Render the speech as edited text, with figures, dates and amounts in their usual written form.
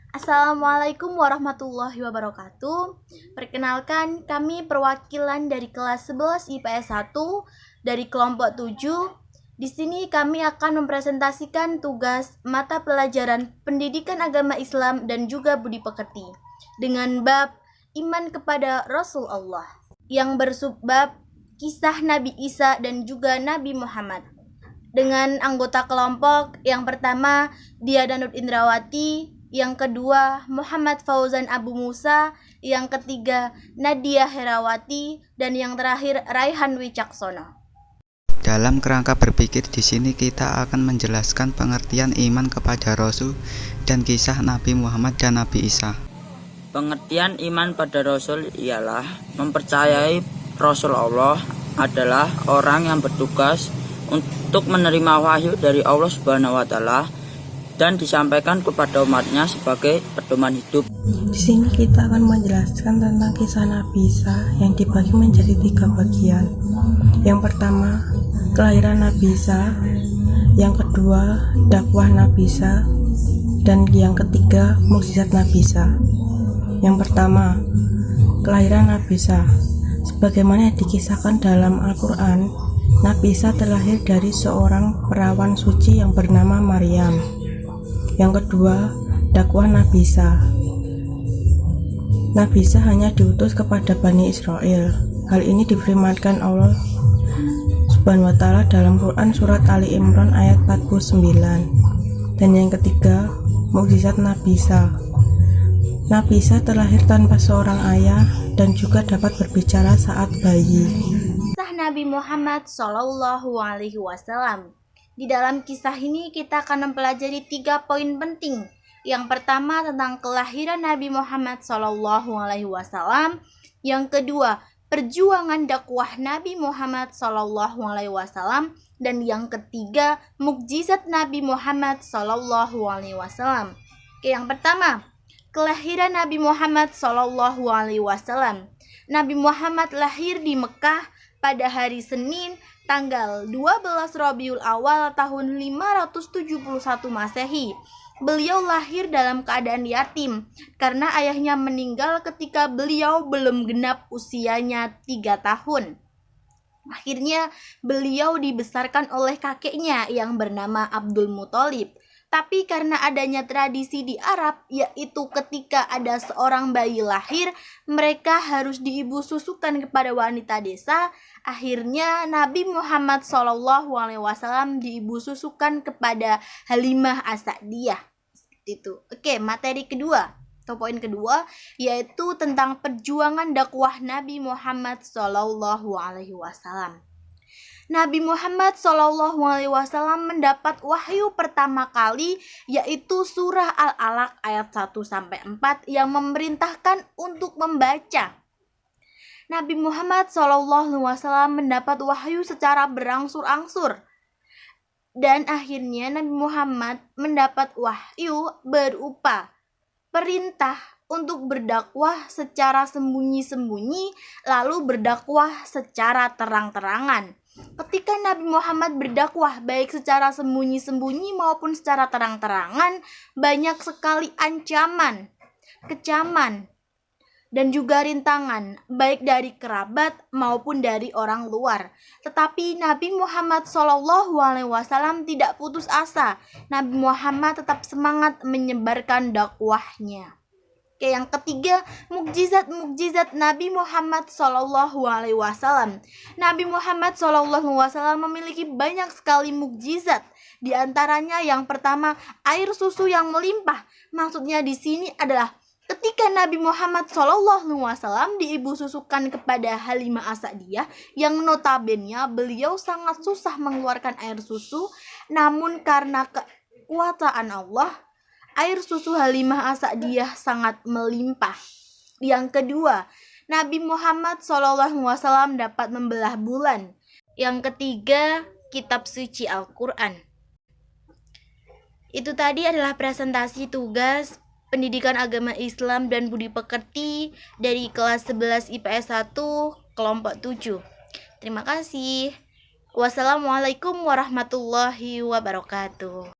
Assalamualaikum warahmatullahi wabarakatuh. Perkenalkan, kami perwakilan dari kelas 11 IPS 1 dari kelompok 7. Di sini kami akan mempresentasikan tugas mata pelajaran Pendidikan Agama Islam dan juga Budi Pekerti dengan bab Iman kepada Rasul Allah yang bersubbab Kisah Nabi Isa dan juga Nabi Muhammad. Dengan anggota kelompok yang pertama Dia Danud Indrawati, yang kedua Muhammad Fauzan Abu Musa, yang ketiga Nadia Herawati, dan yang terakhir Raihan Wicaksono. Dalam kerangka berpikir di sini kita akan menjelaskan pengertian iman kepada Rasul dan kisah Nabi Muhammad dan Nabi Isa. Pengertian iman pada Rasul ialah mempercayai Rasul Allah adalah orang yang bertugas untuk menerima wahyu dari Allah Subhanahu wa Ta'ala dan disampaikan kepada umatnya sebagai pedoman hidup. Di sini kita akan menjelaskan tentang kisah Nabi Isa yang dibagi menjadi 3 bagian. Yang pertama, kelahiran Nabi Isa. Yang kedua, dakwah Nabi Isa. Dan yang ketiga, mukjizat Nabi Isa. Yang pertama, kelahiran Nabi Isa. Sebagaimana dikisahkan dalam Al-Quran, Nabi Isa terlahir dari seorang perawan suci yang bernama Maryam. Yang kedua, dakwah Nabi Isa. Nabi Isa hanya diutus kepada Bani Israel. Hal ini difirmankan Allah Subhanahu wa Ta'ala dalam Quran surat Ali Imran ayat 49. Dan yang ketiga, mukjizat Nabi Isa. Nabi Isa terlahir tanpa seorang ayah dan juga dapat berbicara saat bayi. Kisah Nabi Muhammad Shallallahu Alaihi Wasallam. Di dalam kisah ini kita akan mempelajari 3 poin penting. Yang pertama tentang kelahiran Nabi Muhammad Shallallahu Alaihi Wasallam. Yang kedua, perjuangan dakwah Nabi Muhammad Shallallahu Alaihi Wasallam. Dan yang ketiga, mukjizat Nabi Muhammad Shallallahu Alaihi Wasallam. Oke, yang pertama, kelahiran Nabi Muhammad Shallallahu Alaihi Wasallam. Nabi Muhammad lahir di Mekah pada hari Senin tanggal 12 Rabiul Awal tahun 571 Masehi. Beliau lahir dalam keadaan yatim karena ayahnya meninggal ketika beliau belum genap usianya 3 tahun. Akhirnya beliau dibesarkan oleh kakeknya yang bernama Abdul Muthalib. Tapi karena adanya tradisi di Arab, yaitu ketika ada seorang bayi lahir, mereka harus diibu susukan kepada wanita desa. Akhirnya Nabi Muhammad SAW diibu susukan kepada Halimah As-Sa'diyah. Itu. Oke, materi kedua atau poin kedua yaitu tentang perjuangan dakwah Nabi Muhammad SAW. Nabi Muhammad SAW mendapat wahyu pertama kali yaitu surah Al-Alaq ayat 1-4 yang memerintahkan untuk membaca. Nabi Muhammad SAW mendapat wahyu secara berangsur-angsur. Dan akhirnya Nabi Muhammad mendapat wahyu berupa perintah untuk berdakwah secara sembunyi-sembunyi lalu berdakwah secara terang-terangan. Ketika Nabi Muhammad berdakwah baik secara sembunyi-sembunyi maupun secara terang-terangan, banyak sekali ancaman, kecaman, dan juga rintangan baik dari kerabat maupun dari orang luar. Tetapi Nabi Muhammad SAW tidak putus asa. Nabi Muhammad tetap semangat menyebarkan dakwahnya. Oke, yang ketiga, mukjizat Nabi Muhammad SAW. Nabi Muhammad SAW memiliki banyak sekali mukjizat. Di antaranya yang pertama, air susu yang melimpah. Maksudnya di sini adalah ketika Nabi Muhammad SAW diibu susukan kepada Halimah As-Sa'diyah yang notabene beliau sangat susah mengeluarkan air susu, namun karena kekuasaan Allah, air susu Halimah As-Sa'diyah sangat melimpah. Yang kedua, Nabi Muhammad SAW dapat membelah bulan. Yang ketiga, kitab suci Al-Quran. Itu tadi adalah presentasi tugas Pendidikan Agama Islam dan Budi Pekerti dari kelas 11 IPS 1 kelompok 7. Terima kasih. Wassalamualaikum warahmatullahi wabarakatuh.